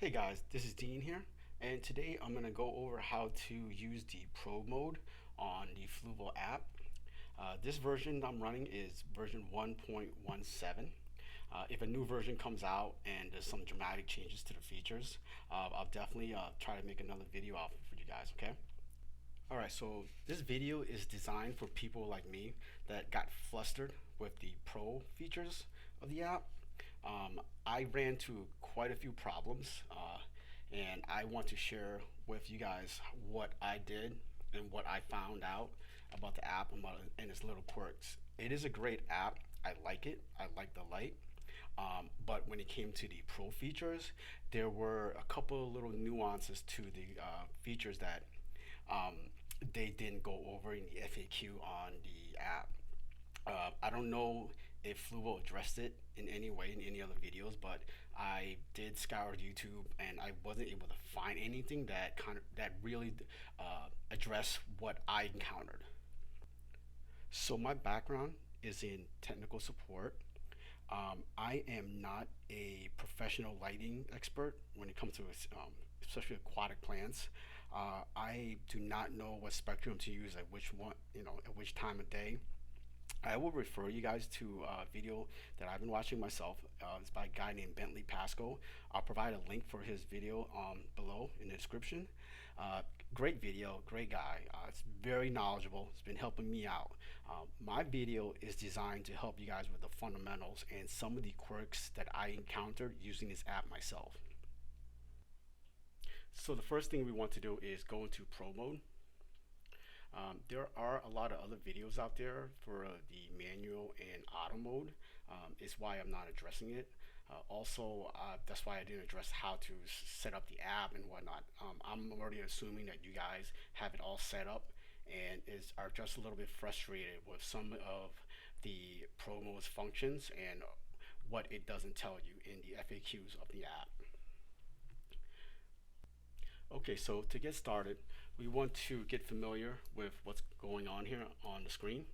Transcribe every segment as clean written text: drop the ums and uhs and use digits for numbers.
Hey guys, this is Dean here, and today I'm going to go over how to use the Pro mode on the Fluval app. This version I'm running is version 1.17. If a new version comes out and there's some dramatic changes to the features, I'll definitely try to make another video out for you guys, okay? Alright, so this video is designed for people like me that got flustered with the Pro features of the app. I ran into quite a few problems, and I want to share with you guys what I did and what I found out about the app and its little quirks. It is a great app. I like it. I like the light. But when it came to the Pro features, there were a couple of little nuances to the features that um, they didn't go over in the FAQ on the app. I don't know if Fluval addressed it in any way in any other videos, but I did scour YouTube and I wasn't able to find anything that really addressed what I encountered. So my background is in technical support. I am not a professional lighting expert when it comes to especially aquatic plants. I do not know what spectrum to use at which one, at which time of day. I will refer you guys to a video that I've been watching myself. It's by a guy named Bentley Pascoe. I'll provide a link for his video below in the description. Great video, great guy. It's very knowledgeable. It's been helping me out. My video is designed to help you guys with the fundamentals and some of the quirks that I encountered using this app myself. So the first thing we want to do is go into Pro mode. There are a lot of other videos out there for the manual and auto mode. Is why I'm not addressing it. That's why I didn't address how to set up the app and whatnot. I'm already assuming that you guys have it all set up and are just a little bit frustrated with some of the Pro mode's functions and what it doesn't tell you in the FAQs of the app. Okay, so to get started, we want to get familiar with what's going on here on the screen.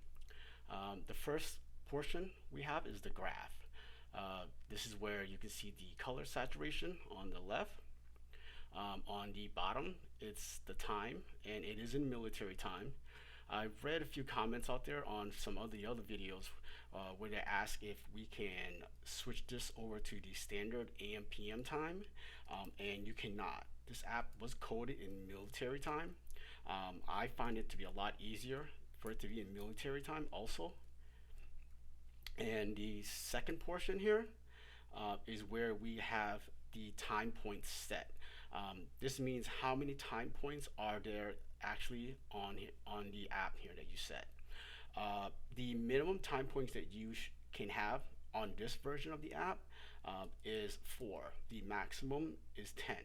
The first portion we have is the graph. This is where you can see the color saturation on the left. On the bottom, it's the time, and it is in military time. I've read a few comments out there on some of the other videos where they ask if we can switch this over to the standard AM PM time, and you cannot. This app was coded in military time. I find it to be a lot easier for it to be in military time also. And the second portion here is where we have the time points set. This means how many time points are there actually on the app here that you set. The minimum time points that you can have on this version of the app is 4. The maximum is 10.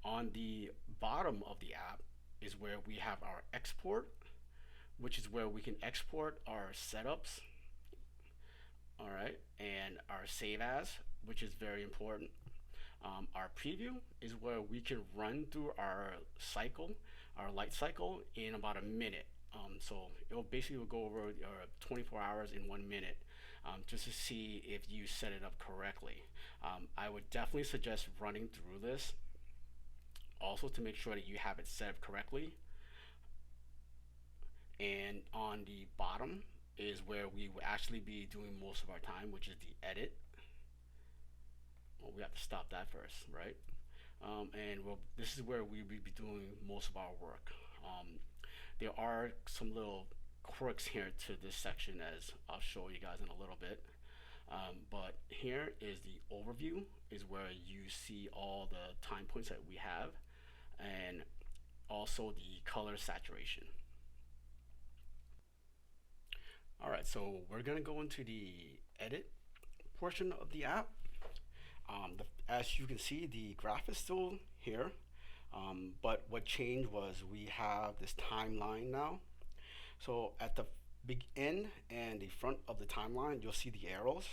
On the bottom of the app is where we have our export, which is where we can export our setups, all right, and our save as, which is very important. Our preview is where we can run through our cycle, our light cycle, in about a minute. So it'll basically go over 24 hours in 1 minute, just to see if you set it up correctly. I would definitely suggest running through this also to make sure that you have it set up correctly. And on the bottom is where we will actually be doing most of our time, which is the edit. Well, we have to stop that first, right? This is where we will be doing most of our work. There are some little quirks here to this section, as I'll show you guys in a little bit. But here is the overview, is where you see all the time points that we have, and also the color saturation. Alright, so we're going to go into the edit portion of the app. As you can see, the graph is still here, but what changed was we have this timeline now. So at the end and the front of the timeline, you'll see the arrows.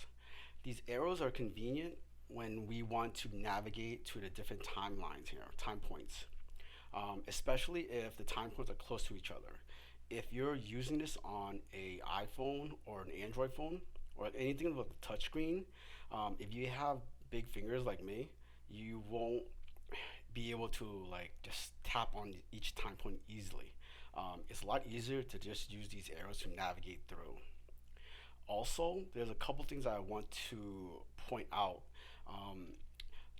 These arrows are convenient when we want to navigate to the different timelines here, time points, especially if the time points are close to each other. If you're using this on an iPhone or an Android phone or anything with a touchscreen, if you have big fingers like me, you won't be able to like just tap on each time point easily. It's a lot easier to just use these arrows to navigate through. Also, there's a couple things I want to point out. Um,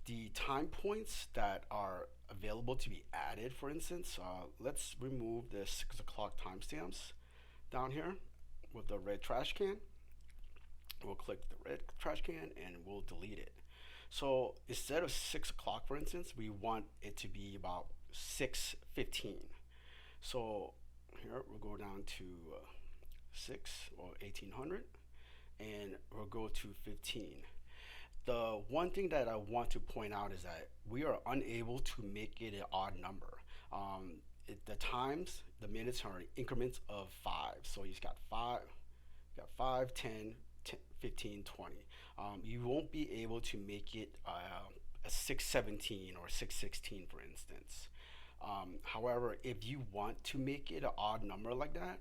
the time points that are available to be added, for instance, let's remove the 6 o'clock timestamps down here with the red trash can. We'll click the red trash can and we'll delete it. So instead of 6 o'clock, for instance, we want it to be about 6:15. So here we'll go down to 6 or 1800 and we'll go to 15. The one thing that I want to point out is that we are unable to make it an odd number. The times, the minutes are in increments of 5. So you've got 5, you got 5, 10, 15, 20. You won't be able to make it a 6:17 or 6:16, for instance. However, if you want to make it an odd number like that,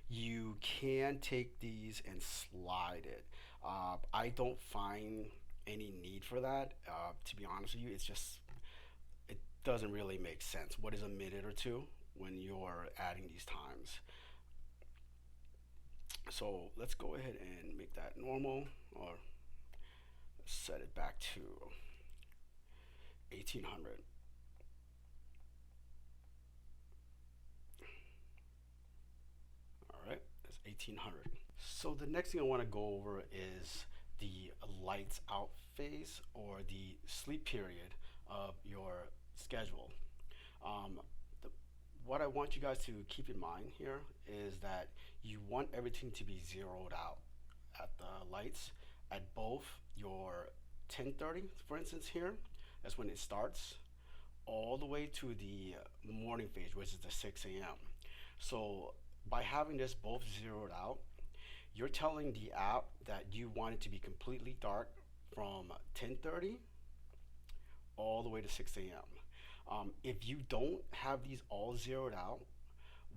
you can take these and slide it. I don't find any need for that. To be honest with you, it doesn't really make sense. What is a minute or two when you're adding these times? So let's go ahead and make that normal, or set it back to 1800. All right, that's 1800. So the next thing I want to go over is the lights out phase or the sleep period of your schedule. Um, the, what I want you guys to keep in mind here is that you want everything to be zeroed out at the lights at both your 10:30, for instance, here. That's when it starts, all the way to the morning phase, which is the 6 a.m. So by having this both zeroed out, you're telling the app that you want it to be completely dark from 10:30 all the way to 6 a.m. If you don't have these all zeroed out,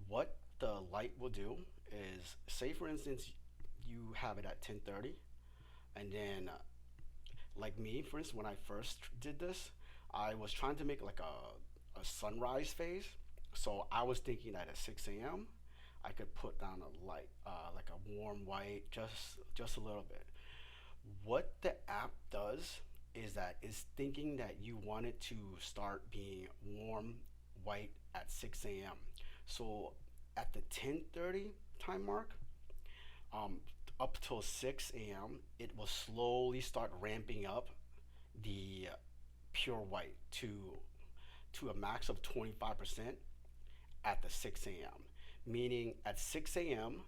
what the light will do is, say for instance, you have it at 10:30, and then like me, for instance, when I first did this, I was trying to make like a sunrise phase. So I was thinking that at 6 a.m. I could put down a light, like a warm white, just a little bit. What the app does is that it's thinking that you want it to start being warm white at 6 a.m. So at the 10:30 time mark, um, up till 6 a.m., it will slowly start ramping up the pure white to a max of 25% at the 6 a.m. Meaning at 6 a.m.,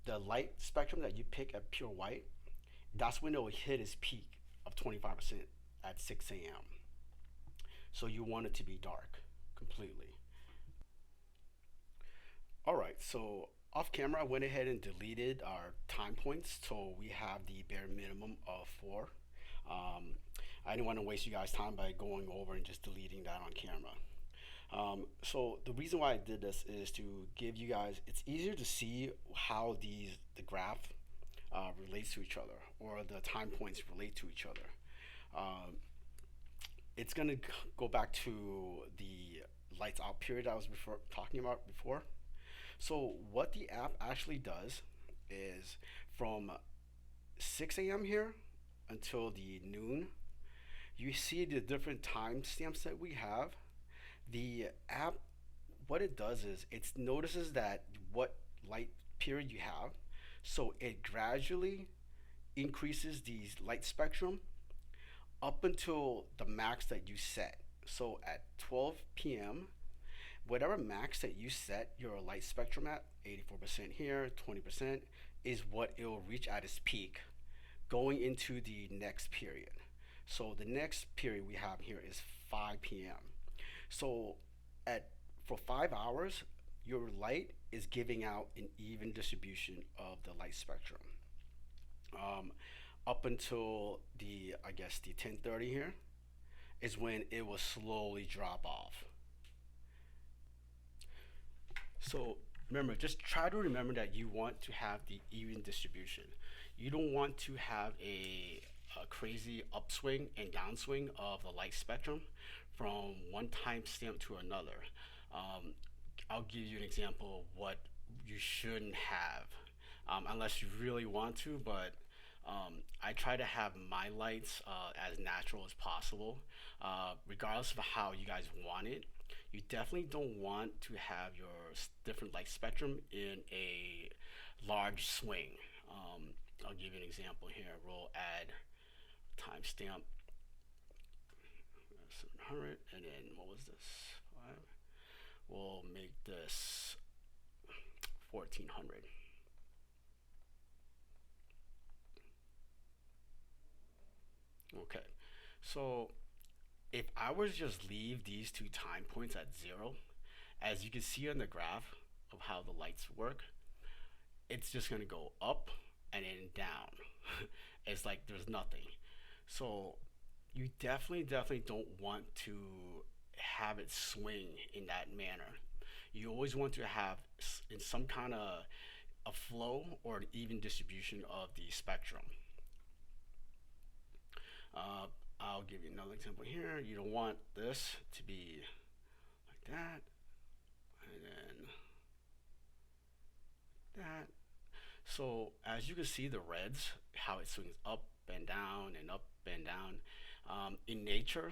the light spectrum that you pick at pure white, that's when it will hit its peak of 25% at 6 a.m. So you want it to be dark completely. All right, so off camera, I went ahead and deleted our time points, so we have the bare minimum of 4. Um, I didn't want to waste you guys' time by going over and just deleting that on camera. So the reason why I did this is to give you guys, it's easier to see how the graph relates to each other, or the time points relate to each other. Um, it's gonna go back to the lights out period I was talking about before. So what the app actually does is from 6 a.m. here until the noon, you see the different timestamps that we have. The app, what it does is it notices that what light period you have, so it gradually increases the light spectrum up until the max that you set. So at 12 p.m., whatever max that you set your light spectrum at, 84% here, 20%, is what it will reach at its peak going into the next period. So the next period we have here is 5 p.m. So at for 5 hours, your light is giving out an even distribution of the light spectrum. Um, Up until the, I guess, the 10:30 here is when it will slowly drop off. So remember, just try to remember that you want to have the even distribution. You don't want to have a crazy upswing and downswing of the light spectrum from one timestamp to another. Um, I'll give you an example of what you shouldn't have, unless you really want to. But I try to have my lights as natural as possible, regardless of how you guys want it. You definitely don't want to have your different light spectrum in a large swing. I'll give you an example here. We'll add timestamp 700, and then what was this? 5. We'll make this 1400. Okay, so if I was to just leave these two time points at 0, as you can see on the graph of how the lights work, it's just gonna go up and then down. It's like there's nothing. So you definitely don't want to have it swing in that manner. You always want to have in some kind of a flow or an even distribution of the spectrum. Uh, I'll give you another example here. You don't want this to be like that, and then that. So as you can see, the reds, how it swings up and down and up and down. In nature,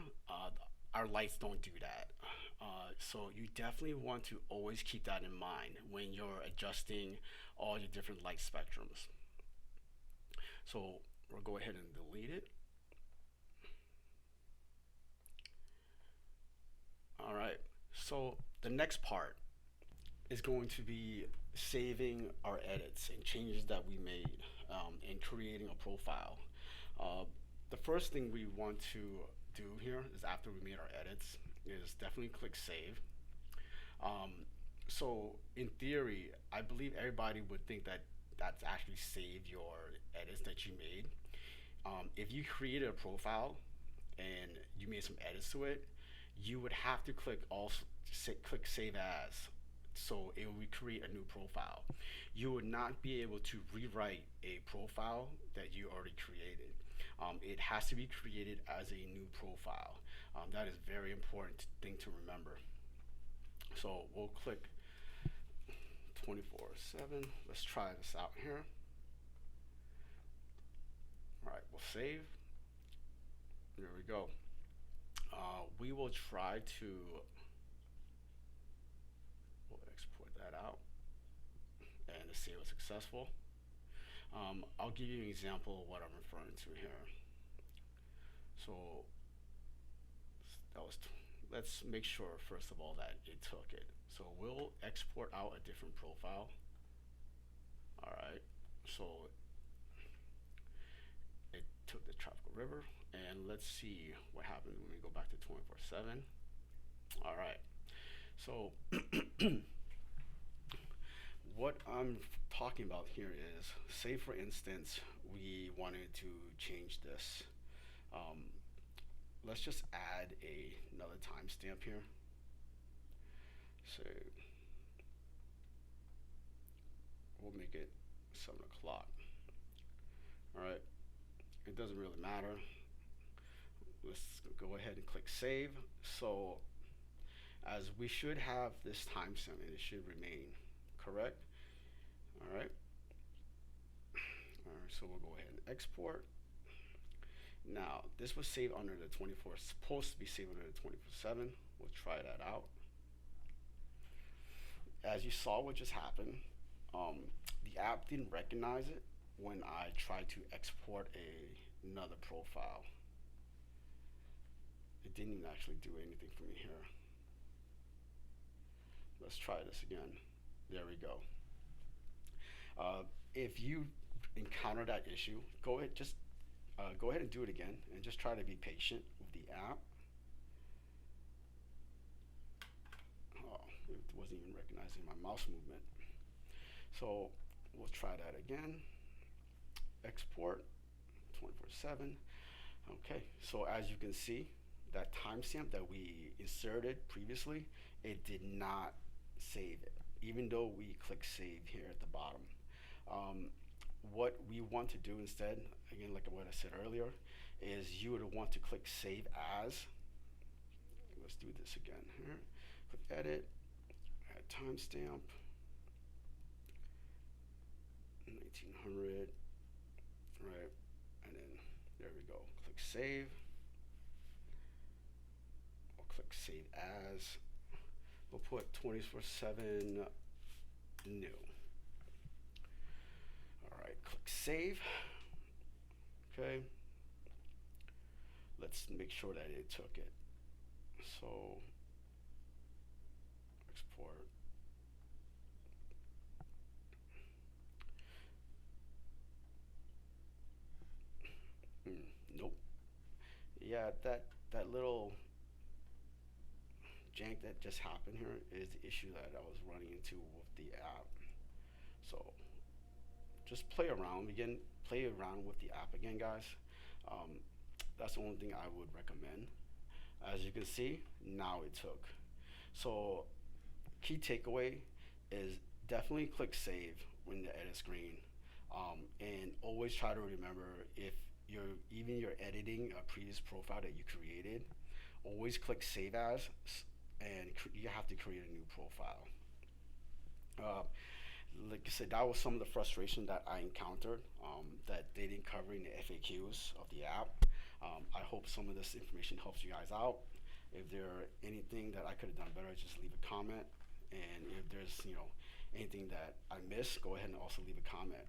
our lights don't do that. So you definitely want to always keep that in mind when you're adjusting all your different light spectrums. So we'll go ahead and delete it. All right, so the next part is going to be saving our edits and changes that we made, and creating a profile. Uh, the first thing we want to do here is, after we made our edits, is definitely click save. Um, so in theory, I believe everybody would think that that's actually saved your edits that you made. If you created a profile and you made some edits to it, you would have to click save as, so it would create a new profile. You would not be able to rewrite a profile that you already created. It has to be created as a new profile. That is a very important thing to remember. So we'll click 24/7. Let's try this out here. All right, we'll save. There we go. We will try to, we'll export that out, and the save was successful. I'll give you an example of what I'm referring to here. So that was, let's make sure first of all that it took it. So we'll export out a different profile. All right, so it took the tropical river, and let's see what happens when we go back to 24/7. All right, so what I'm talking about here is, say for instance, we wanted to change this. Um, let's just add another timestamp here. So we'll make it 7 o'clock. All right, it doesn't really matter. Let's go ahead and click save. So as we should have this timestamp, and it should remain correct. All right. All right, so we'll go ahead and export. Now, this was saved under the 24, supposed to be saved under the 24/7. We'll try that out. As you saw what just happened, the app didn't recognize it when I tried to export another profile. It didn't even actually do anything for me here. Let's try this again. There we go. If you encounter that issue, go ahead and do it again, and just try to be patient with the app. Oh, it wasn't even recognizing my mouse movement. So we'll try that again. Export 24/7. Okay, so as you can see, that timestamp that we inserted previously, it did not save it, even though we click save here at the bottom. what we want to do instead, again, like what I said earlier, is you would want to click Save As. Let's do this again here. Click Edit, add timestamp, 1900, right? And then there we go. Click Save. I'll click Save As. We'll put 24/7 new. All right, click Save. Okay. Let's make sure that it took it. So export. Nope. Yeah, that little jank that just happened here is the issue that I was running into with the app. So just play around again. Play around with the app again, guys. Um, that's the only thing I would recommend. As you can see, now it took. So key takeaway is definitely click save when the edit screen, and always try to remember if you're editing a previous profile that you created, always click save as, and you have to create a new profile. Uh, like I said, that was some of the frustration that I encountered, that they didn't cover in the FAQs of the app. I hope some of this information helps you guys out. If there anything that I could have done better, just leave a comment. And if there's anything that I missed, go ahead and also leave a comment.